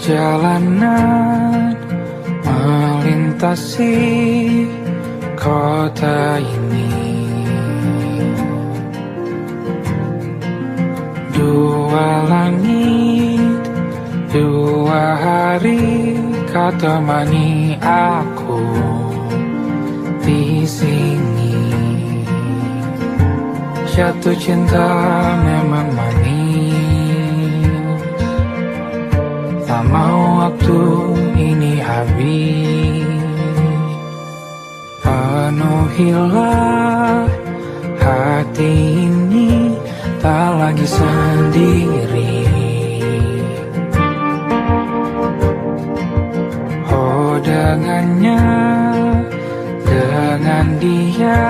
Perjalanan melintasi kota ini, dua langit, dua hari kau temani aku di sini. Jatuh cinta memang manis, tak mau waktu ini habis. Penuhilah hati ini, tak lagi sendiri. Oh dengannya, dengan dia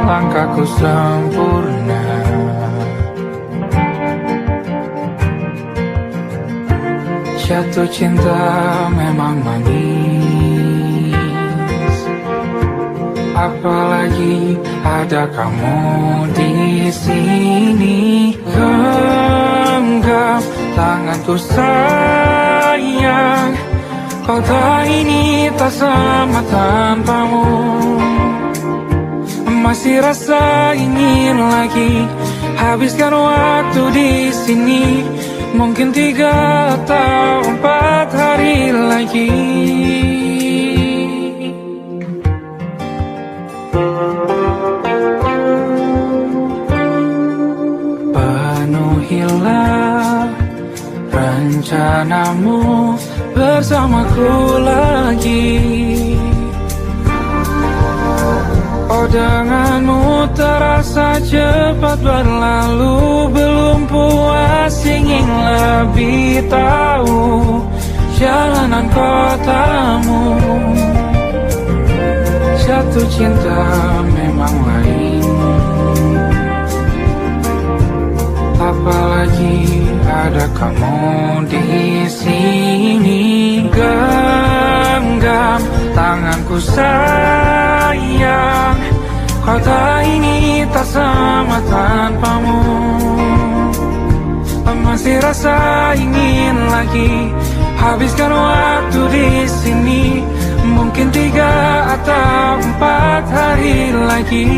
langkahku sempurna. Jatuh cinta memang manis, apalagi ada kamu di sini. Genggam tanganku sayang, kota ini tak sama tanpamu. Masih rasa ingin lagi habiskan waktu di sini. Mungkin 3 atau 4 hari lagi. Penuhilah rencanamu bersamaku lagi. Oh denganmu terasa cepat berlalu, belum puas ingin lebih tahu jalanan kotamu. Jatuh cinta memang lain, apalagi ada kamu di sini. Genggam tanganku sayang, kota ini tak sama tanpamu. Masih rasa ingin lagi habiskan waktu di sini. Mungkin 3 atau 4 hari lagi.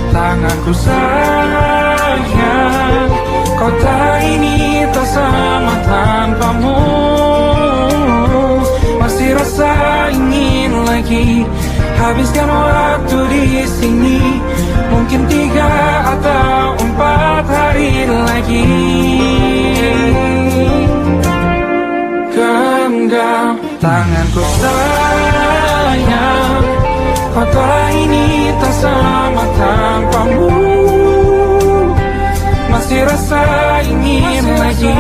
Tanganku sayang, kota ini tak sama tanpamu. Masih rasa ingin lagi habiskan waktu di sini. Mungkin 3 atau 4 hari lagi. Genggam tanganku sayang, kota ini tak sama tanpamu. Masih rasa ingin lagi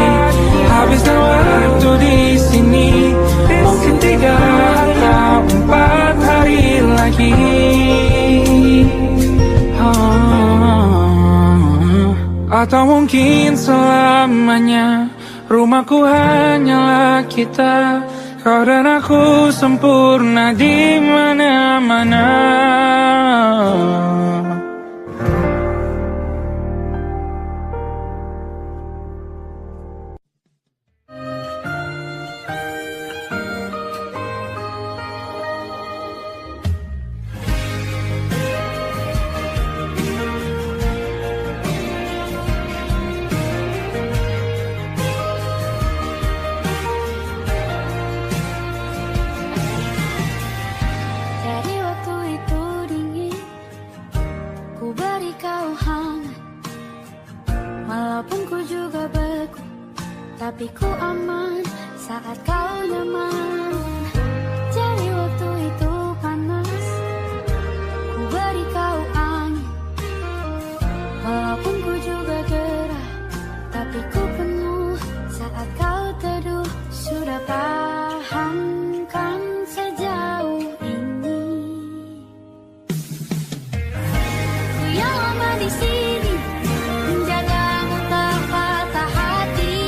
habiskan waktu di sini. Mungkin 3 atau 4 hari lagi. Atau mungkin selamanya. Rumahku hanyalah kita, kau dan aku sempurna di mana-mana. Tapi ku aman saat kau nyaman. Jadi waktu itu panas, ku beri kau angin. Walaupun ku juga gerah, tapi ku penuh saat kau teduh. pahamkan sejauh ini. Ku yang lama di sini menjagamu tak patah hati.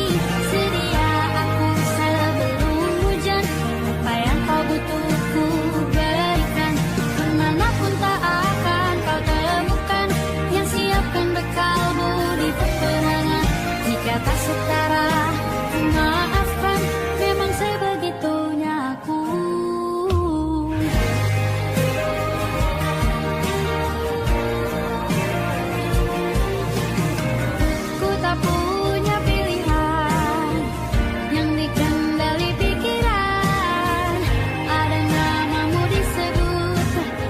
Sedia aku sebelum hujan, apa yang kau butuh ku berikan. Kemanapun tak akan kau temukan yang siapkan bekalmu di peperangan. Jika tak setara, maafkan, memang sebegitunya aku. Ku tak punya pilihan yang dikendali pikiran. Ada namamu disebut,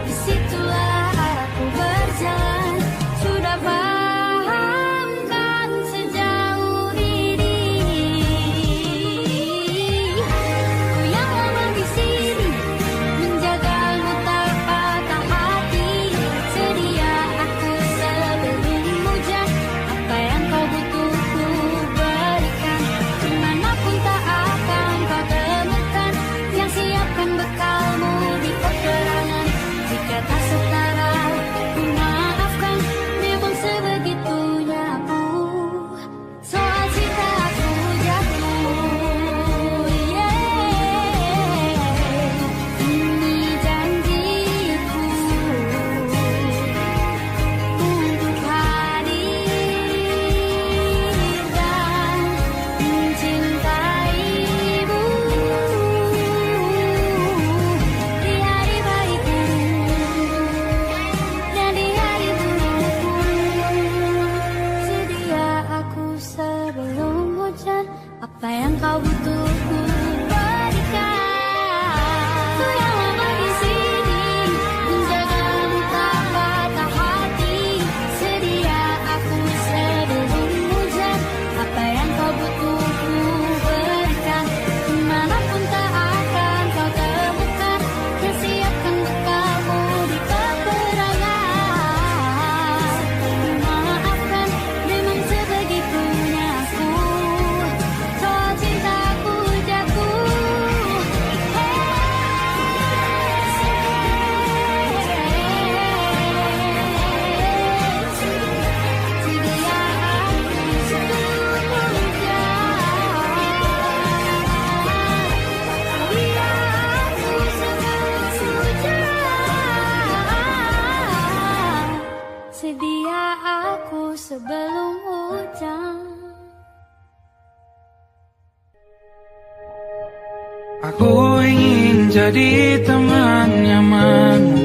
disitulah arahku berjalan. Sudah pahamkan sejauh ini. Ku yang lama di sini menjagamu tak patah hati. Sedia aku sebelum hujan, apa yang kau butuh ku berikan. Kemanapun tak akan kau temukan yang siapkan bekalmu di peperangan. Jika tak setara, ku maafkan, memang sebegitunya aku. Soal cinta aku jatuh, ini janjiku untuk hadir dan mencintaimu di hari baikku dan di hari burukku. Sedia aku sebelum hujan, apa yang kau butuh ku berikan. Ku yang lama di sini menjagamu tak patah hati. Sedia aku sebelum hujan, apa yang kau butuh ku berikan. Kemanapun tak akan kau temukan yang siapkan bekalmu di peperangan. Maafkan, memang sebegitunya aku. Soal cintaku jatuh, sedia aku sebelum hujan. Sedia aku sebelum hujan. Aku ingin jadi teman nyamanmu,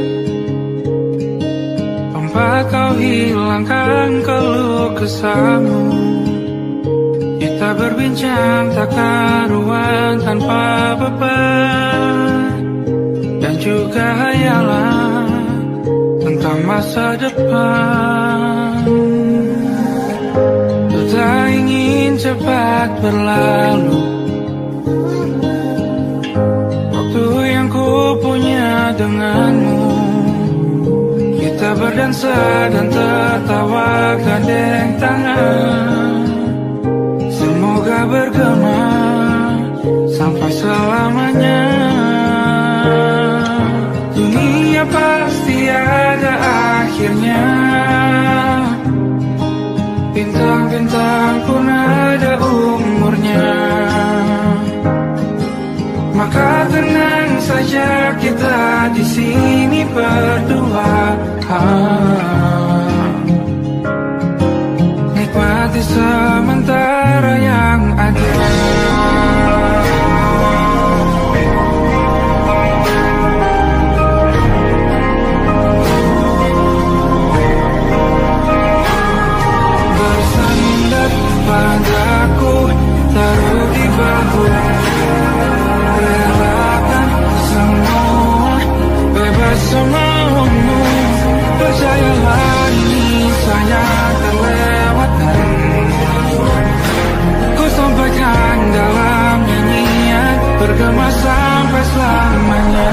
tempat kau hilangkan keluh kesahmu. Kita berbincang tak karuan tanpa beban, dan juga hayalan tentang masa depan. Ku tak ingin cepat berlalu waktu yang ku punya denganmu. Kita berdansa dan tertawa gandeng tangan. Semoga bergema sampai selamanya. Dunia pasti ada akhirnya, bintang-bintang pun ada umurnya. Maka tenang saja kita di sini berdua. Nikmati sementara yang ada. Bersandar padaku, taruh di bahu. Relakan semua, bebas semaumu. Percayalah ini saya terlewatkan. Ku sampaikan dalam nyanyian, bergema sampai selamanya.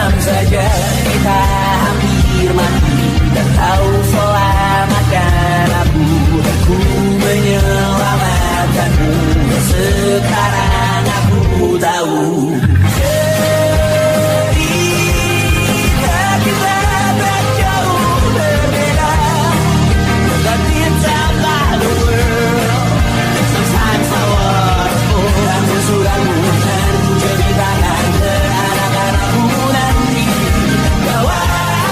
diam saja kita hampir mati. Dan kau selamatkan aku, dan ku menyelamatkanmu. Sekarang aku tahu cerita kita tak jauh berbeda. But it's about the world. Sometimes I was full. Kamu sudah bukan ceritakan ke anak-anakku nanti bahwa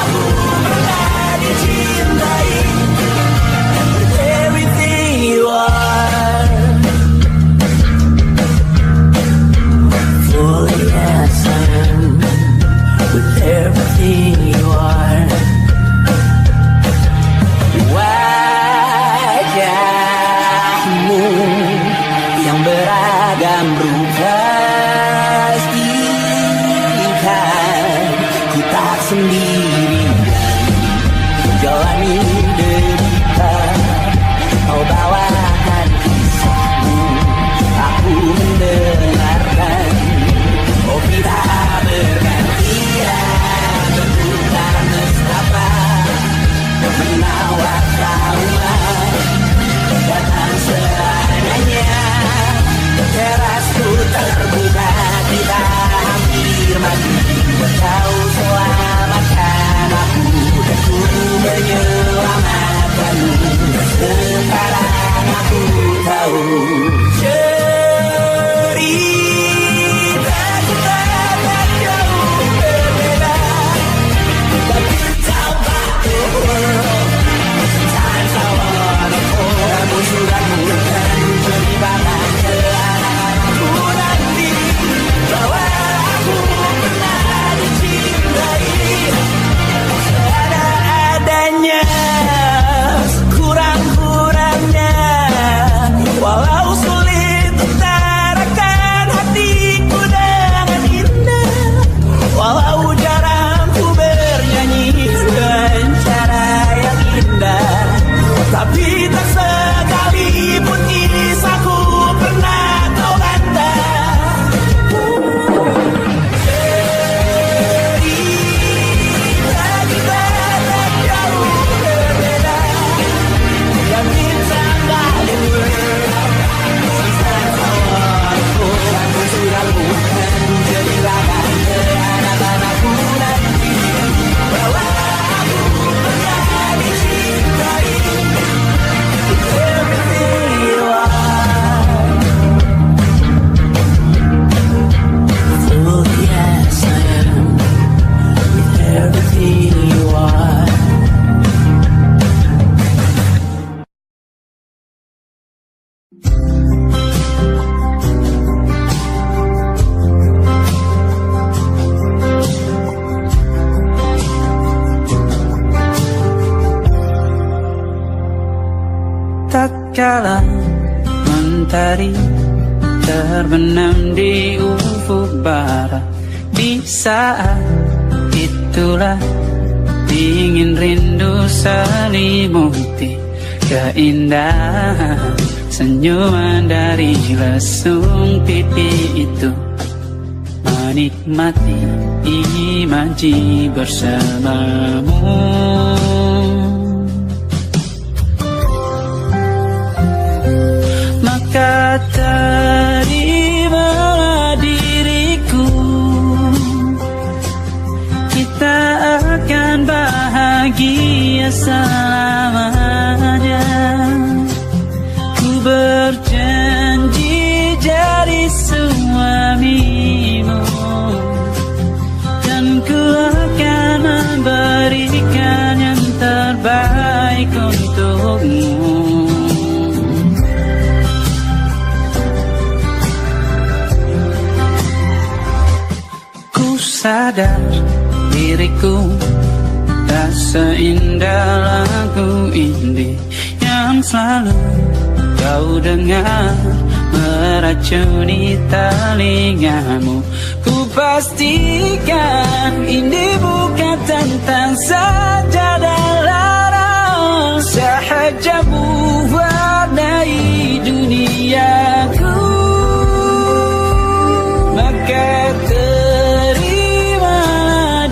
aku pernah dicintai. With everything you are, fully as I am. With everything you are, wajahmu yang beragam rupa pastikan ku tak sendiri jalani derita. Kau bawakan kisahmu, aku mendengarkan. Oh kita bergantian bertukar nestapa, menawar trauma datang seadanya. Terasku terbuka, kita hampir mati. Kau selamatkan aku, dan ku menyelamatkanmu. Sekarang aku tahu cerita kita tak jauh berbeda. But it's about the world. Sometimes I wanna fall. Kamu sudah bukan ceritakan ke anak-anakku nanti bahwa aku pernah dicintai. Ada-adanya, kurang-kurangnya, walau sulit utarakan hatiku dengan indah. Walau jarang ku bernyanyi dengan cara yang indah, tapi tak sekalipun kisahku pernah kau bantah. Cerita kita tak jauh berbeda. Dan kita balik aku sudah bukan ceritakan ke anak-anakku nanti bahwa aku pernah dicintai. Everything you are, fully as I am. With everything you are. Tak kala mentari terbenam di ufuk barat, di saat itulah dingin rindu selimuti keindahan senyuman dari lesung pipi itu. Menikmati imaji bersamamu. Maka terimalah diriku, kita akan bahagia selamanya. Ku berjanji jadi suamimu, dan ku akan memberikan yang terbaik untukmu. Sadar diriku tak seindah lagu indie yang selalu kau dengar meracuni telingamu. Ku pastikan ini bukan tentang sajadah larang, sahaja mewarnai duniaku. Maka terimalah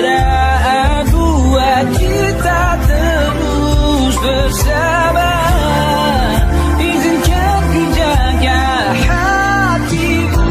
beda buat kita terus bersama. Izinkan ku jaga hatimu.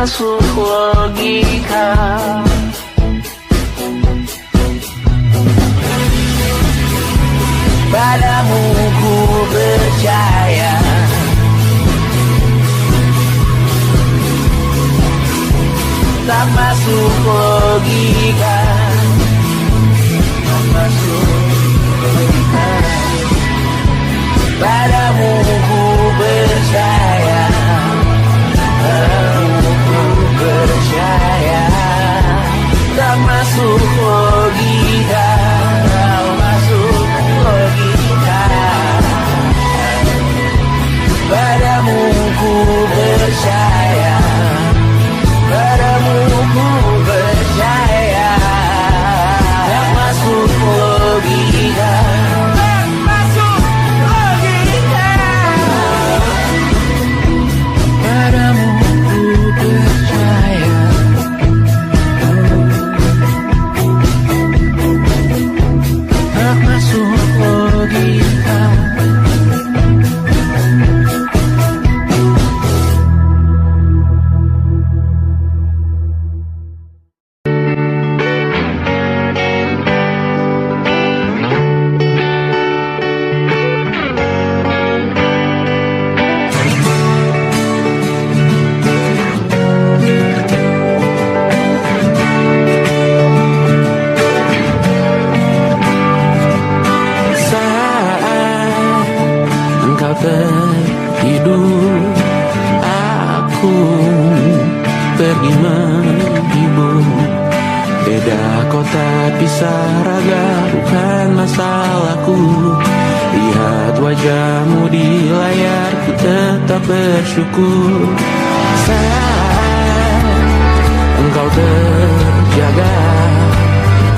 termasuk logika. Padamu ku percaya, tak masuk logika, tak masuk logika. Padamu ku percaya, padamu ku percaya. Tak masuk logika, tak masuk logika. Padamu ku percaya, padamu ku percaya. Tak masuk logika, tak masuk logika. Padamu ku percaya, tak masuk logika. Tertidur, aku pergi menghibur. Beda kota pisah raga bukan masalahku. Lihat wajahmu di layar, ku tetap bersyukur. Saat engkau terjaga,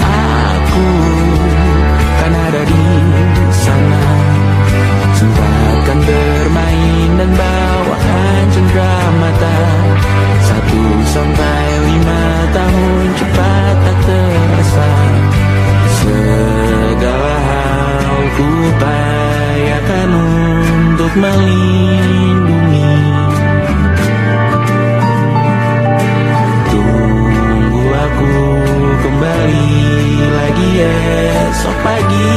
aku kan ada di sana. Sempatkan bermain dan bawaan cenderamata. 1-5 tahun cepat tak terasa. Segala hal ku upayakan untuk melindungi. Tunggu aku kembali lagi esok pagi.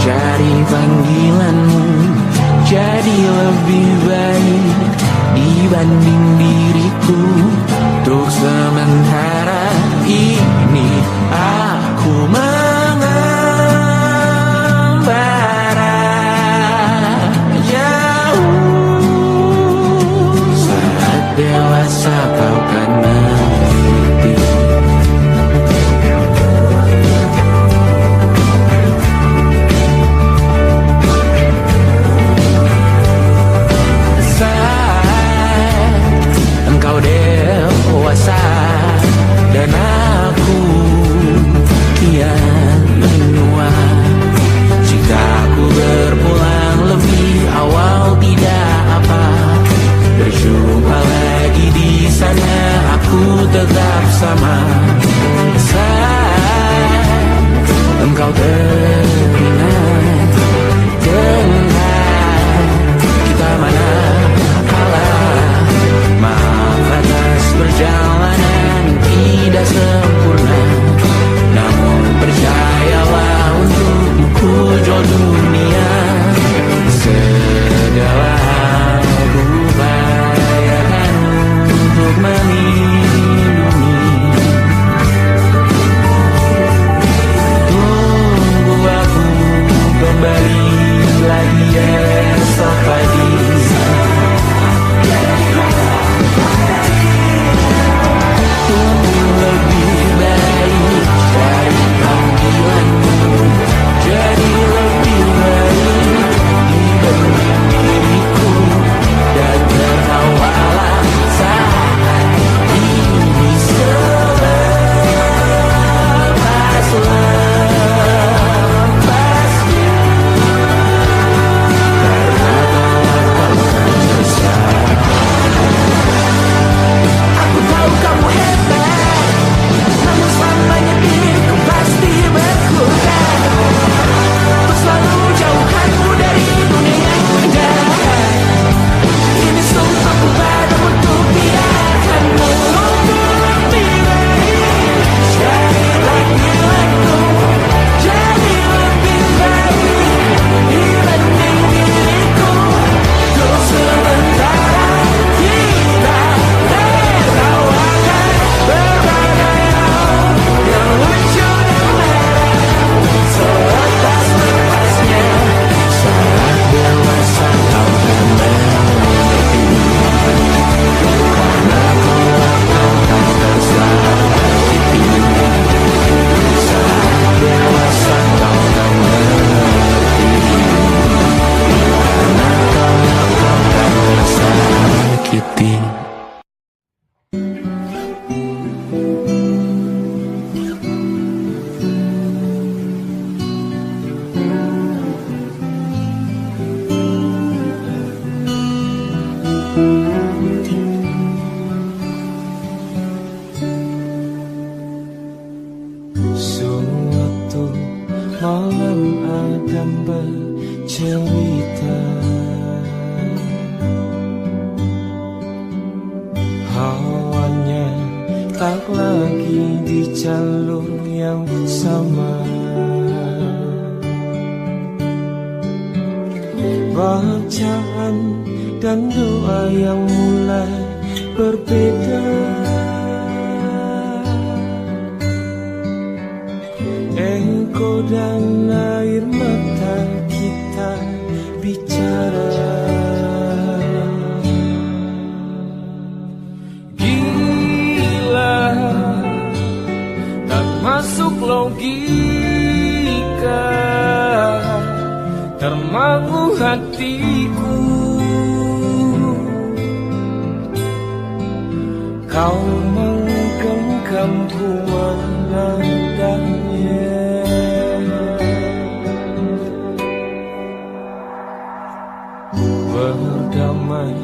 Cari panggilanmu jadi lebih baik dibanding diriku. Untuk sementara ini aku mengembara jauh. Saat dewasa kau kan mengerti. Engkau dewasa malam Adam bercerita. Hawanya tak lagi di jalur yang sama. Bacaan dan doa yang mulai berbeda. Engkau dan air mata kita bicara. Gila, tak masuk logika, termangu hatiku. Kau menggenggamku menandanya. Berdamai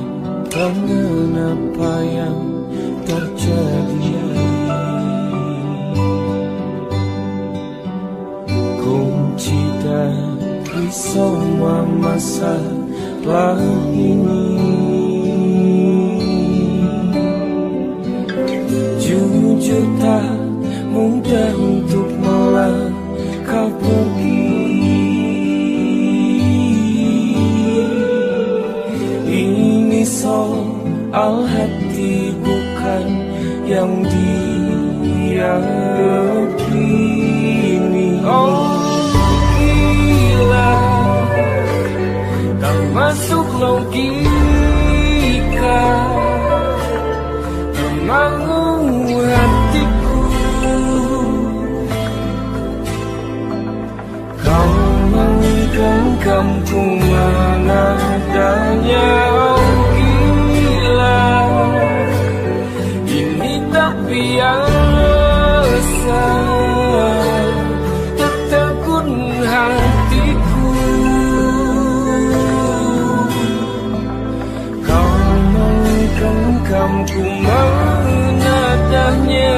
dengan apa yang terjadi. Kunci dari semua masalah ini. Jujur tak mudah untuk melangkah pergi. Ini soal hati bukan yang diyakini. Oh gila, tak masuk logika, termangu hatiku. Kau menggenggamku mana adanya. Oh gila, ini tak biasa, tertegun hatiku. Kau menggenggamku mana adanya.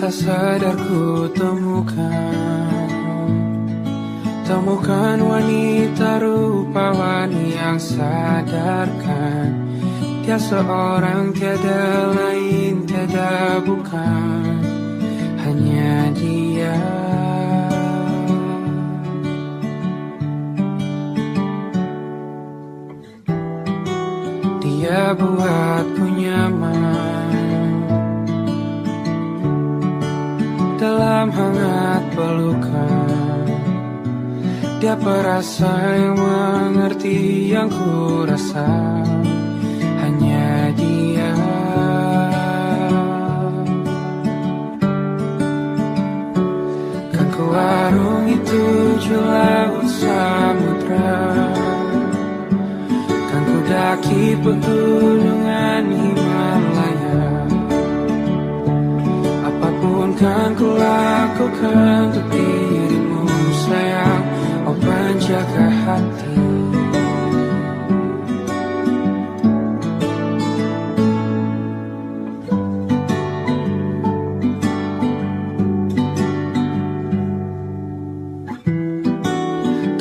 Tak sadar ku temukan wanita rupawan yang sadarkan dia seorang, tiada lain, tiada bukan, hanya dia. Dia buatku nyaman dalam hangat pelukan. Dia perasa yang mengerti yang ku rasa, hanya dia. Kan ku arungi 7 laut samudra, kan ku daki pegunungan Himalaya. Apapun kan ku lakukan untuk dirimu sayang, oh penjaga hati.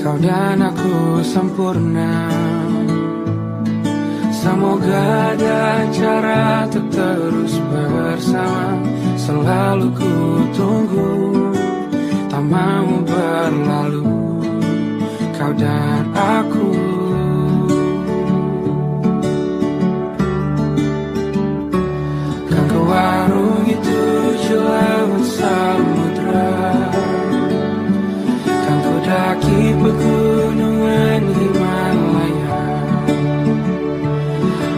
Kau dan aku sempurna, semoga ada cara untuk terus bersama. Selalu ku tunggu, tak mau berlalu, kau dan aku. Kan ke warung itu laut samudra, kan ku daki pegunungan Himalaya.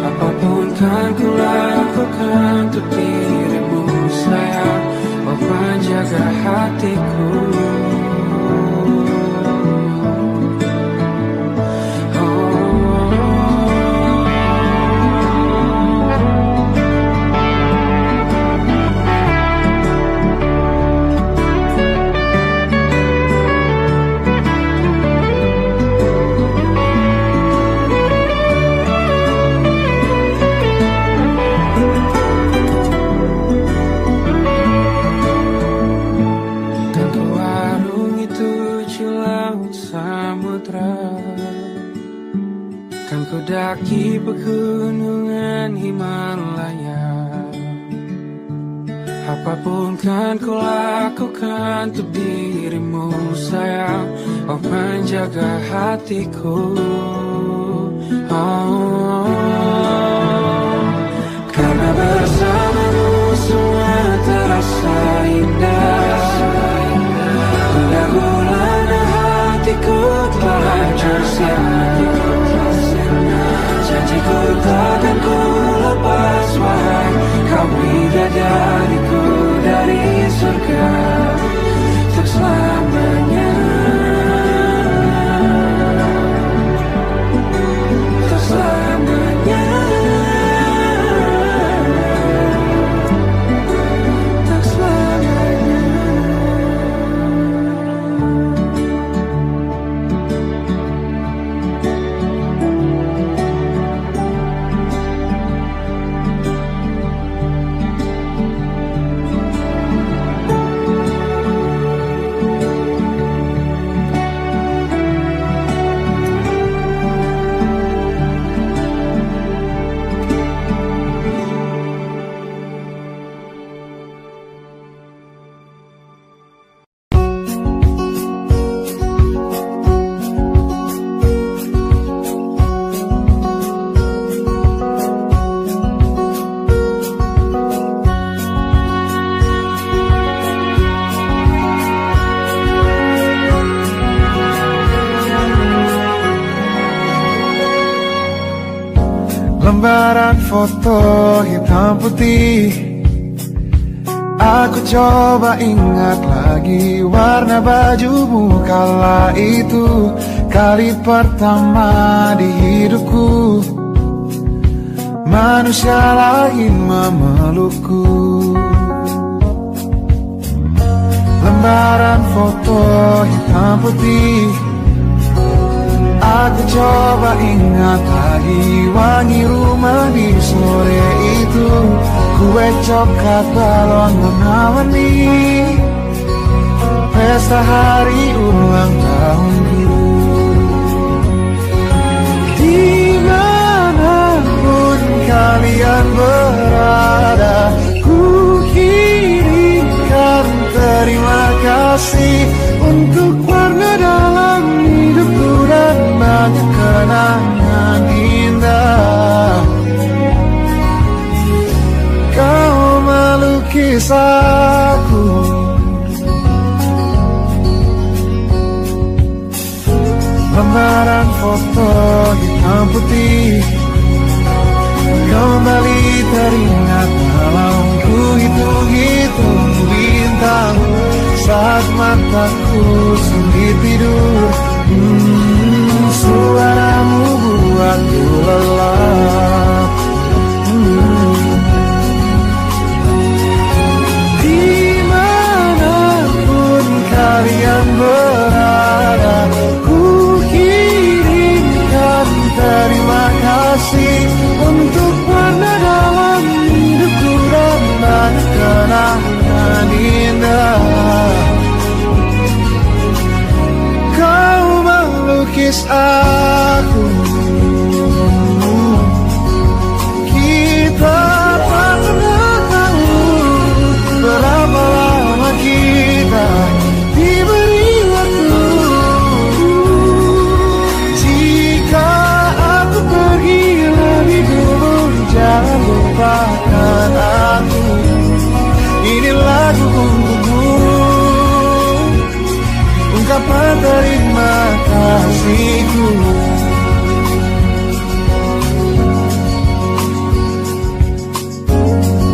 Apapun kan ku lakukan untuk dirimu sayang, oh penjaga hatiku. Kan ku daki pegunungan Himalaya. Apapun kan ku lakukan untuk dirimu sayang, oh penjaga hatiku. Karena bersamamu semua terasa indah. Gula-gulana hatiku telah hancur sia-sia. Janjiku takkan ku lepas, wahai kau bidadariku dari surga untuk selamanya, untuk selamanya, untuk selamanya. Lembaran foto hitam putih, aku coba ingat lagi warna bajumu kala itu. Kali pertama di hidupku manusia lain memelukku. Lembaran foto hitam putih, aku coba ingat lagi wangi rumah di sore itu. Kue coklat balon warna-warni, pesta hari ulang tahunku. Dimanapun kalian berada, ku kirimkan terima kasih untuk warna dalam hidupku dan banyak kenangan indah. Kau melukis aku, lembaran foto hitam putih kembali teringat dalam ku hitung-hitung bintang saat mataku sulit tidur. Suaramu buatku lelah. terima kasihku.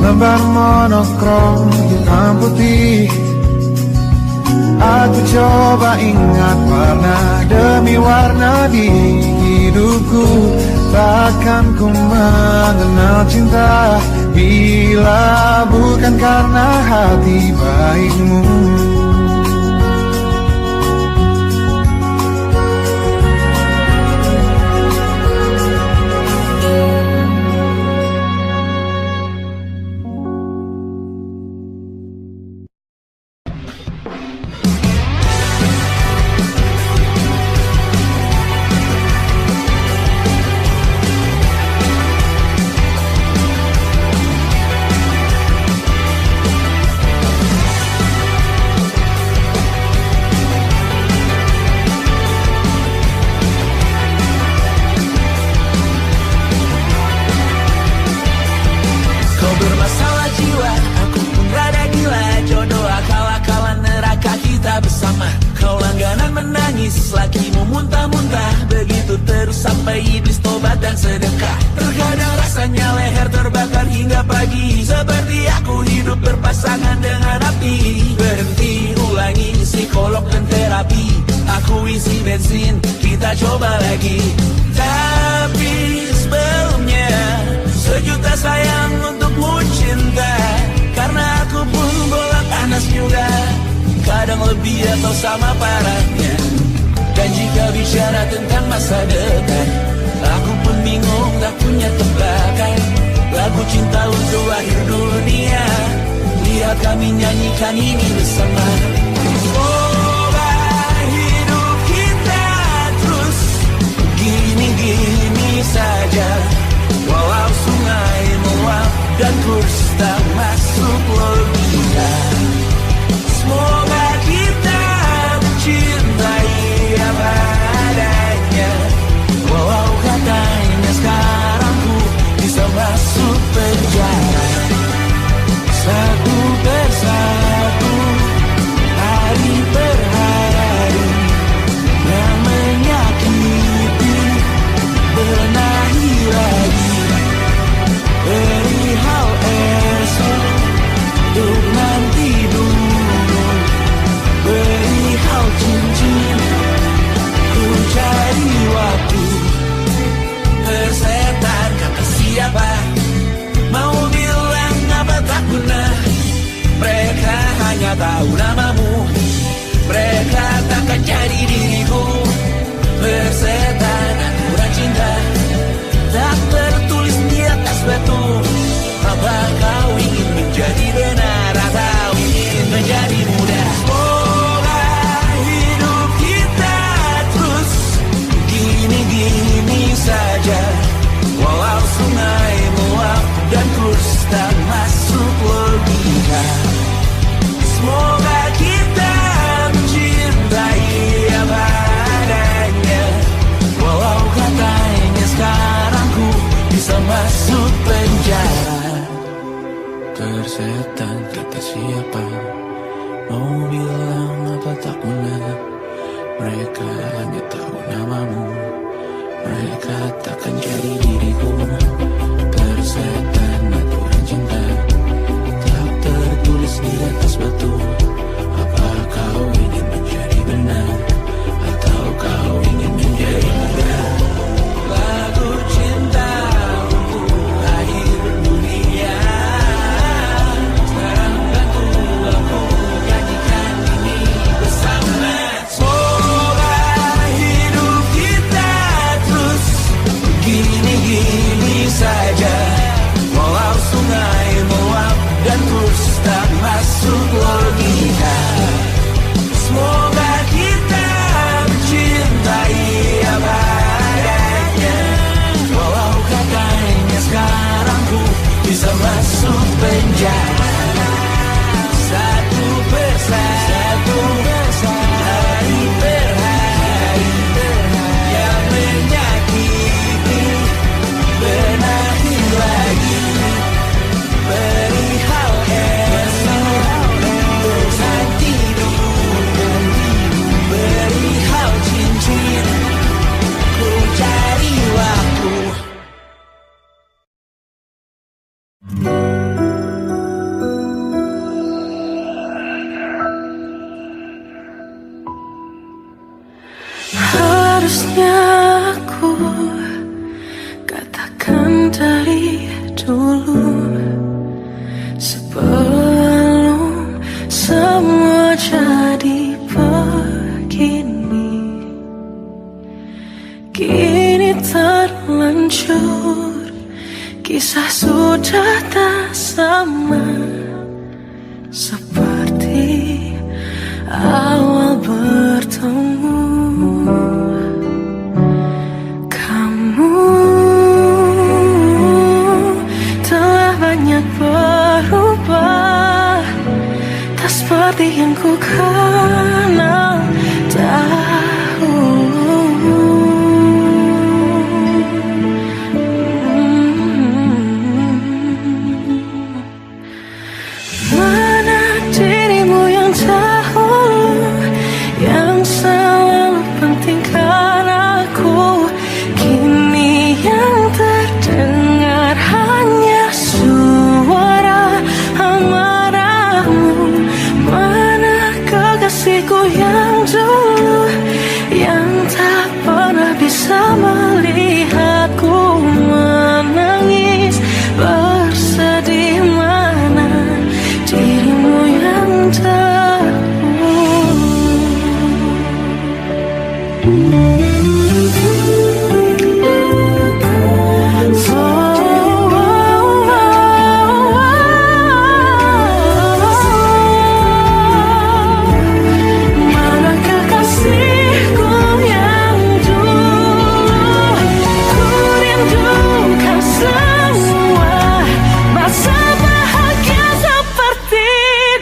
Lembar monokrom hitam putih, aku coba ingat warna demi warna di hidupku. Takkan ku mengenal cinta bila bukan karena hati baikmu. Lakimu muntah-muntah, begitu terus sampai iblis tobat dan sedekah. Terkadang rasanya leher terbakar hingga pagi, seperti aku hidup berpasangan dengan api. Berhenti, ulangi psikolog dan terapi. Aku isi bensin, kita coba lagi. Tapi sebelumnya, sejuta sayang untukmu cinta. Karena aku pun bola panas juga, kadang lebih atau sama parahnya. Dan jika bicara tentang masa depan, aku pun bingung, tak punya tebakan. Lagu cinta untuk akhir dunia, lihat kami nyanyikan ini bersama. Semoga hidup kita terus gini-gini saja, walau sungai meluap dan kurs tak masuk logika. Semoga kita mencintai apa adanya, walau katanya sekarang ku bisa masuk penjara. Satu persatu, hari per hari, yang menyakiti benahi lagi. Perihal esok, untuk nanti dulu. Perihal cincin, ku cari waktu. Persetan kata siapa, mau bilang apa tak guna. Mereka hanya tahu namamu, mereka takkan jadi diriku. Persetan aturan cinta, tak tertulis di atas batu. Apa kau ingin menjadi benar atau ingin menjadi muda? Semoga hidup kita terus gini-gini saja, walau sungai meluap dan kurs tak masuk logika. Semoga kita mencintai apa adanya, walau katanya sekarang ku bisa masuk penjara. Tersetan kata siapa, mau bilang apa tak guna. Mereka hanya tahu namamu, mereka takkan jadi diriku. Tersetan aturan cinta, tak tertulis di atas batu. Apa kau ingin menjadi benar, atau kau ingin menjadi muda? Lagu cinta untuk akhir dunia, sekarang bantu aku nyanyikan ini bersama. Semoga hidup kita terus gini-gini saja, walau sungai meluap dan kurs tak masuk logika. Semoga kita mencintai apa adanya, walau katanya sekarang ku bisa masuk penjara. Satu persatu, hari per hari, yang menyakiti benahi lagi. Perihal esok, untuk nanti dulu. Harusnya aku katakan dari dulu, sebelum semua jadi begini. Kini terlanjur, kisah sudah tak sama seperti awal bertemu. Kamu telah banyak berubah, tak seperti yang ku kenal dahulu. Mana dirimu yang dahulu, yang selalu pentingkan aku. Kini yang terdengar hanya suara amarahmu. Mana kekasihku yang dulu, yang tak pernah bisa melihatku menangis bersedih. Mana dirimu yang mana kekasihku yang dulu, ku rindukan semua masa bahagia seperti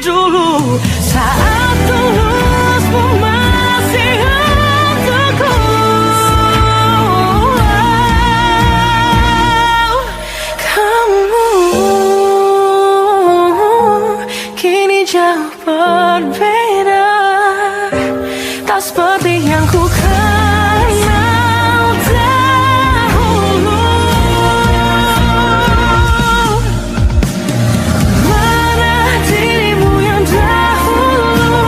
dulu, saat tulusmu masih untukku. Kamu kini jauh berbeda, tak seperti yang ku kenal dahulu. Mana dirimu yang dahulu,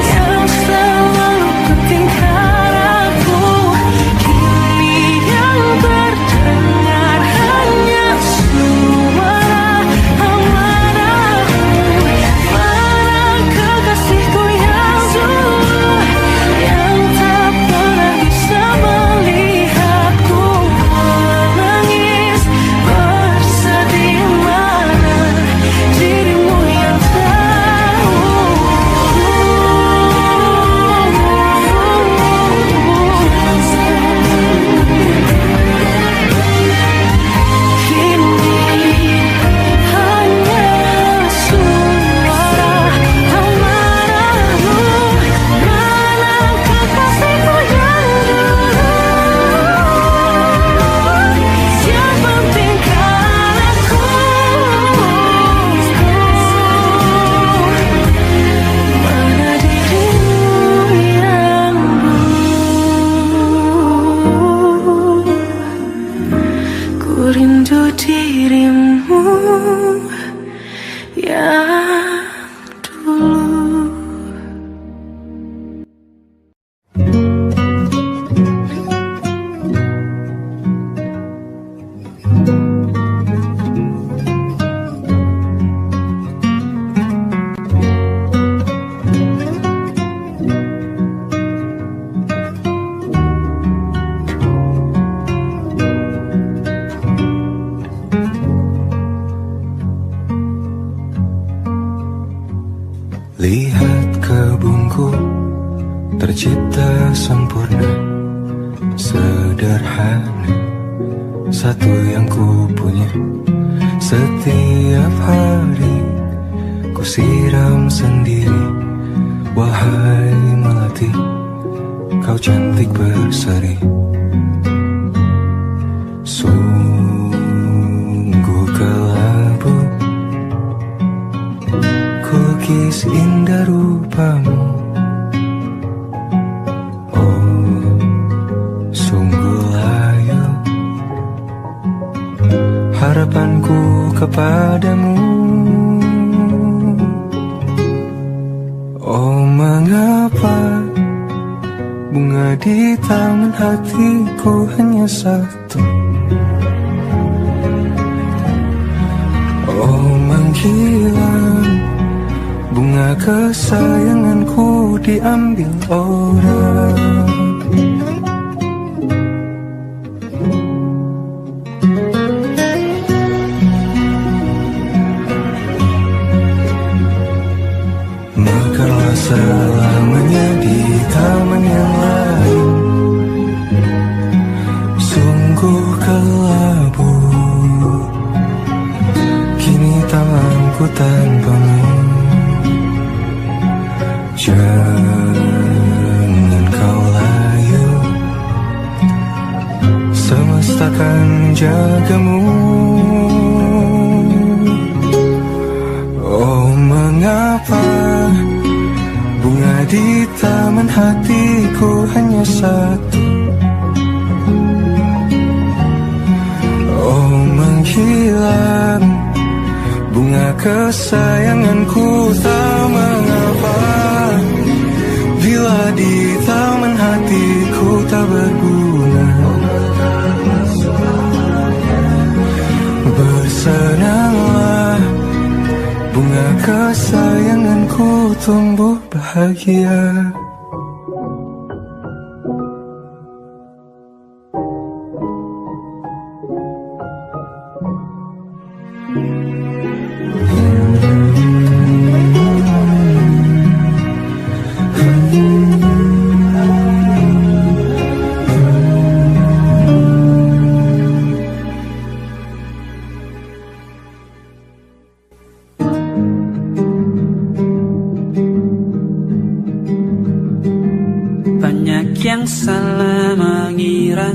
yang selalu pentingkan aku. Kini yang terdengar hanya suara amarahmu. Mana kekasihku yang dulu, yang tak pernah bisa melihatku menangis bersedih. Mana dirimu yang kini hanya suara amarahmu. Mana kekasihku yang dulu, yang pentingkan aku. Mana dirimu yang dulu, ku rindu dirimu yang dulu. Lihat kebunku tercipta sempurna, sederhana, satu yang ku punya. Setiap hari ku siram sendiri. Wahai melati, kau cantik berseri. Sungguh kelabu kukis indah rupamu. harapanku kepadamu. Oh, mengapa bunga di taman hatiku hanya satu? Oh, menghilang bunga kesayanganku diambil orang. Mekarlah selamanya di taman yang lain. Sungguh kelabu kini tamanku tanpamu. Jangan kau layu, semesta kan jagamu. Oh, mengapa bunga di taman hatiku hanya satu? Oh, menghilang bunga kesayanganku, tak mengapa bila di taman hatiku tak berguna. Bersenanglah bunga kesayanganku tumbuh bahagia. Banyak yang salah mengira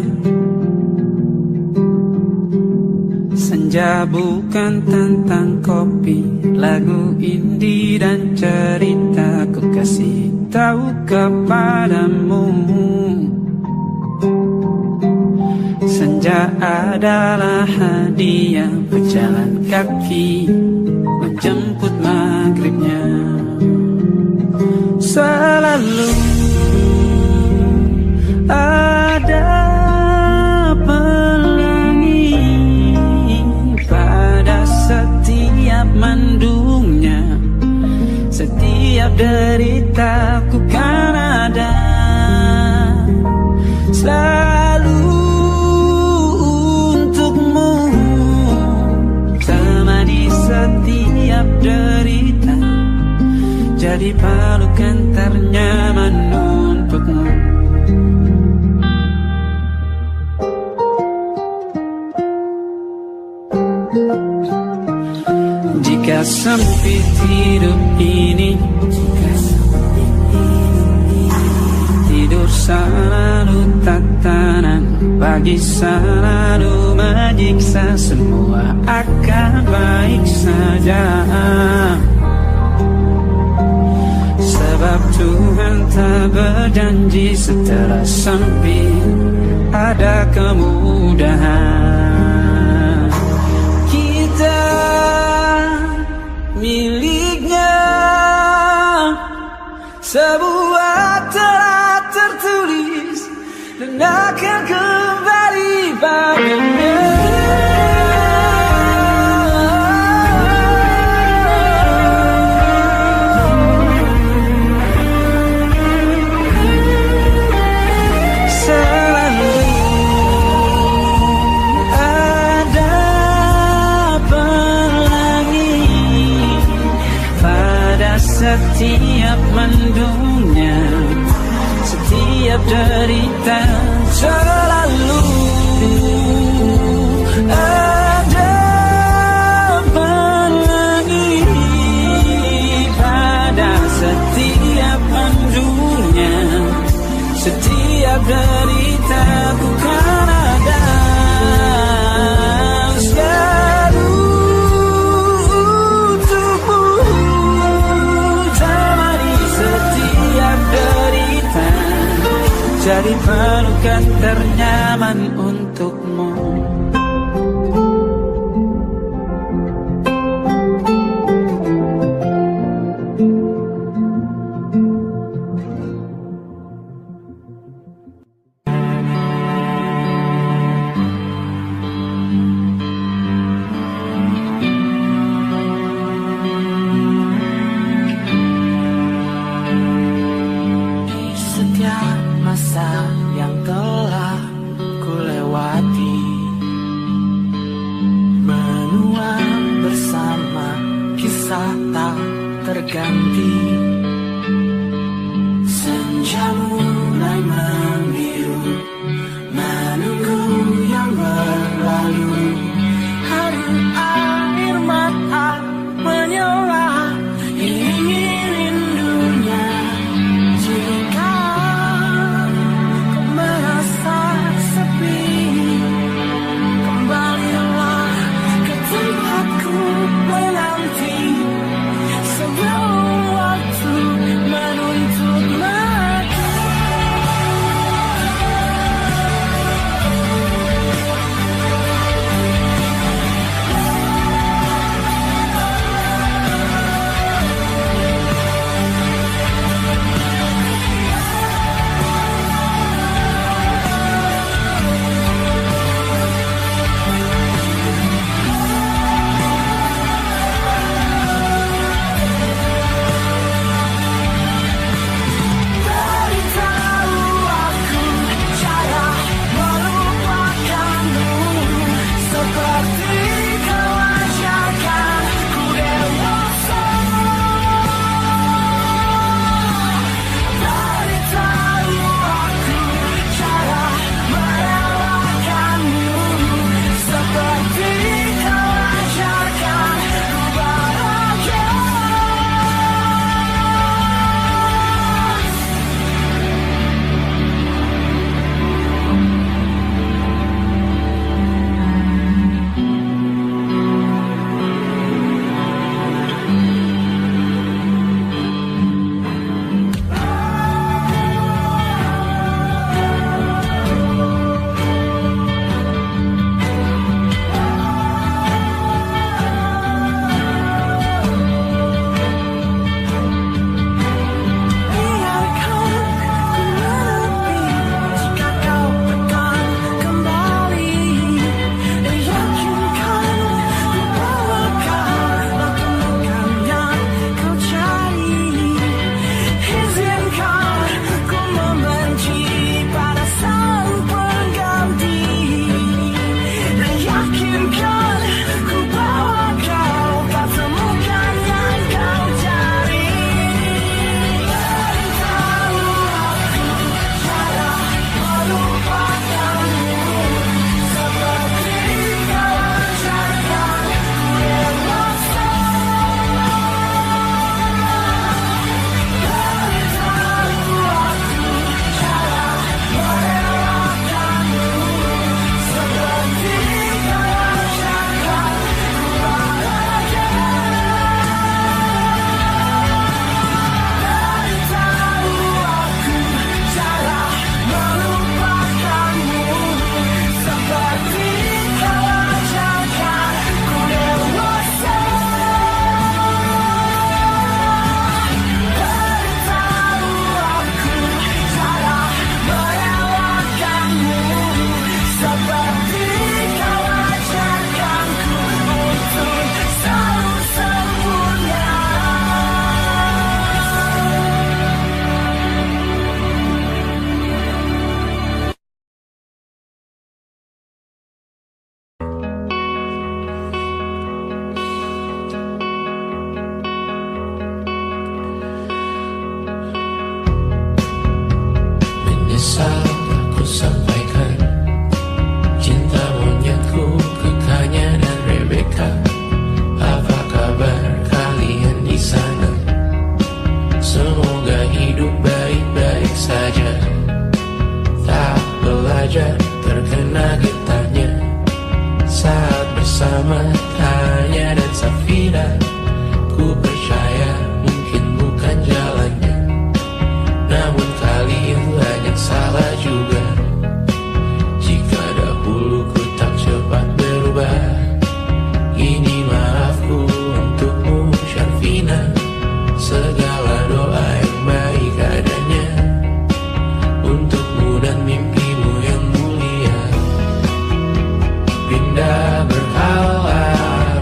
senja bukan tentang kopi, lagu indie dan cerita ku kasih tahu kepadamu. Senja adalah hadiah berjalan kaki menjemput maghribnya. Selalu ada pelangi pada setiap mendungnya. Setiap deritaku kan ada selalu untukmu. Temani setiap derita, jadi pelukan ternyaman untukmu. Jika sempit hidup ini, tidur selalu tatanan, pagi selalu menyiksa, semua akan baik saja. Sebab Tuhan tak berjanji setelah sempit ada kemudahan. Kita miliknya sebuah telah tertulis dan akan kembali padanya. Setiap mendungnya, setiap derita, selalu ada pelangi pada setiap mendungnya. Setiap derita ku kan ada selalu untukmu. Jadi pelukan ternyaman untukmu. berganti. Senja mulai membiru, menunggu yang berlalu. Hari air mata menyala, ini rindunya. Jika kau merasa sepi, kembalilah ke tempatku menanti. Sebelum waktu menuntut lagi. Beritahu aku cara melupakanmu, seperti kau ajarkan ku dewasa. Beritahu aku cara merelakanmu, seperti kau ajarkan ku bahagia. Biarkan ku menepi jika kau akan kembali. Yakinkan ku bawa kau temukan yang kau cari. Izinkan ku membenci pada sang pengganti. Yakinkan ku bawa kau temukan yang kau cari. Beritahu aku cara melupakanmu, seperti kau ajarkan ku dewasa. Beritahu aku cara merelakanmu, seperti kau ajarkan ku bahagia. Beritahu aku cara melupakanmu, seperti kau ajarkan ku dewasa. Beritahu aku cara merelakanmu, seperti kau ajarkanku untuk selalu sempurna. Menyesal aku sampaikan cinta monyetku ke Kanya dan Rebecca. Apa kabar kalian di sana? Semoga hidup baik-baik saja. Tak belajar terkena getahnya saat bersama Tanya dan Safira. Ku percaya mungkin bukan jalannya, namun kalian banyak salah juga. Jika dahulu ku tak cepat berubah, ini maafku untukmu Syarfina. Segala doa yang baik adanya untukmu dan mimpimu yang mulia. Pindah berhala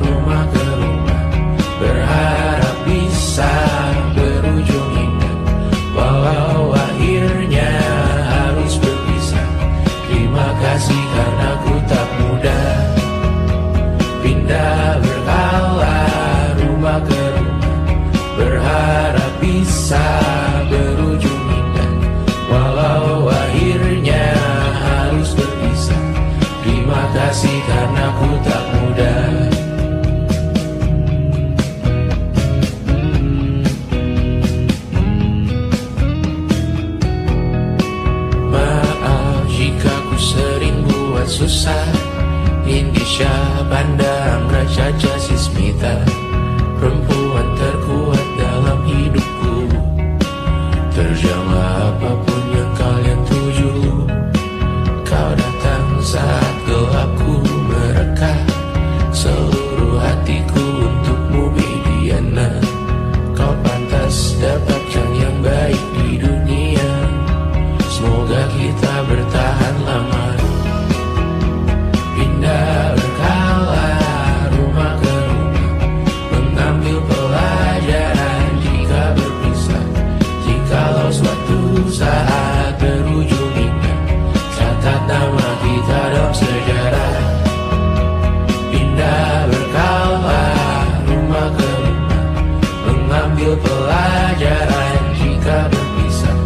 rumah ke rumah, berharap bisa berujung indah. Walau akhirnya harus berpisah, terima kasih karena ku tak mudah. Pindah berhala rumah ke rumah, berharap bisa berujung indah. Walau akhirnya harus berpisah, terima kasih karena ku tak mudah. Maaf jika ku sering buat susah. Indisha Banda Amrasya Jasismita, perempuan terkuat dalam hidupku. Terjanglah apapun yang kalian tuju. Kau datang saat gelapku mereka, seluruh hatiku untukmu Bidiana. Kau pantas dapatkan yang baik di dunia. Semoga kita bertahan lama. Pindah berkala rumah ke rumah, mengambil pelajaran jika berpisah. Jikalau suatu saat berujung indah, catat nama kita dalam sejarah. Pindah berkala rumah ke rumah, mengambil pelajaran jika berpisah.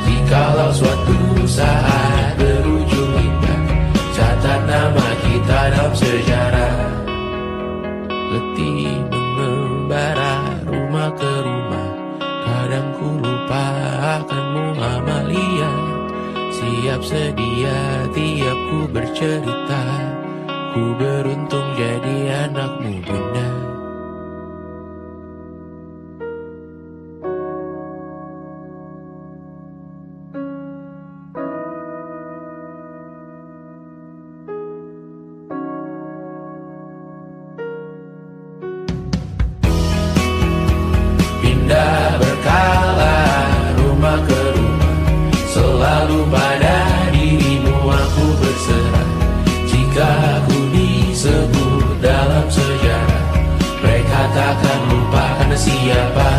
Jikalau suatu saat berujung indah, catat nama kita dalam sejarah. Letih mengembara rumah ke rumah, kadang ku lupa akanmu Amalia. Siap sedia tiap ku bercerita, ku beruntung jadi anakmu bunda. Pindah berkala rumah ke rumah, selalu pada dirimu aku berserah. Jika aku disebut dalam sejarah, mereka takkan lupa karena siapa.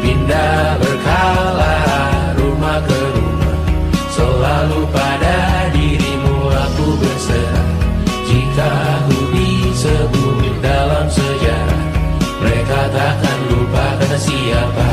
Pindah berkala rumah ke rumah, selalu pada dirimu aku berserah. Jika aku disebut dalam sejarah, mereka takkan lupa kata siapa.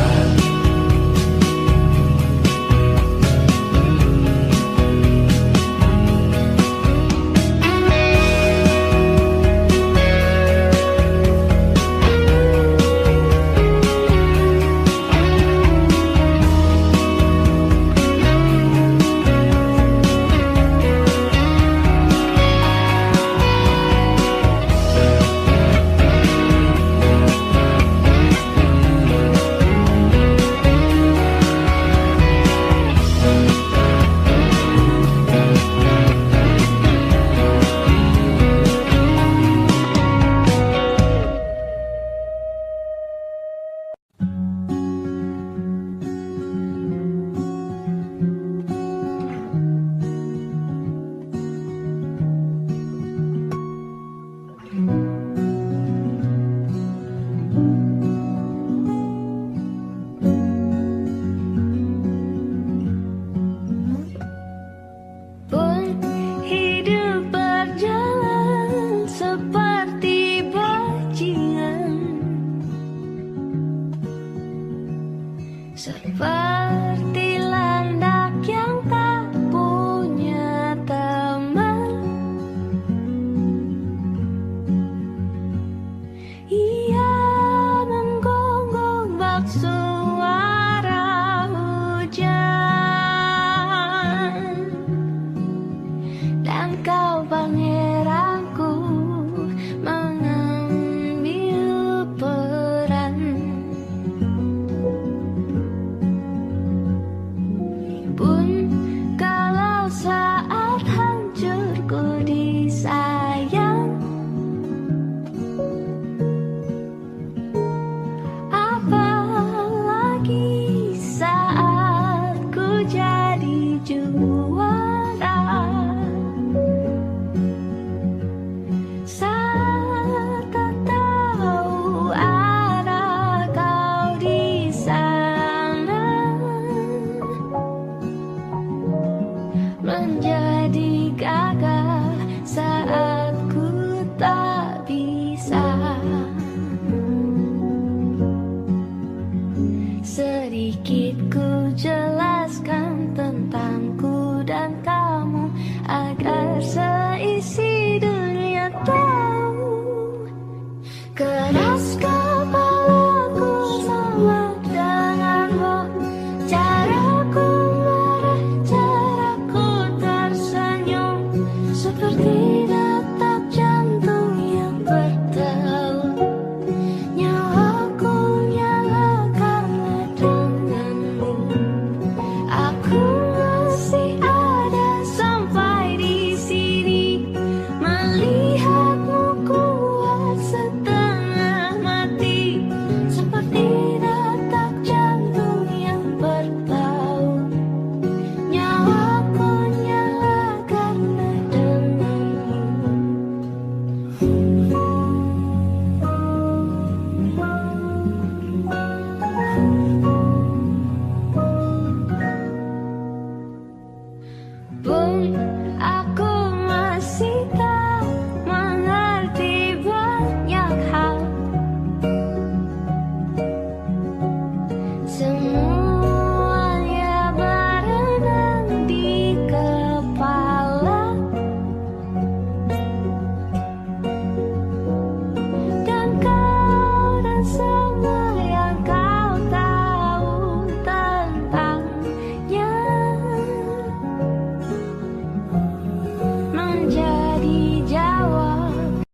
Pun hidup berjalan sepanjang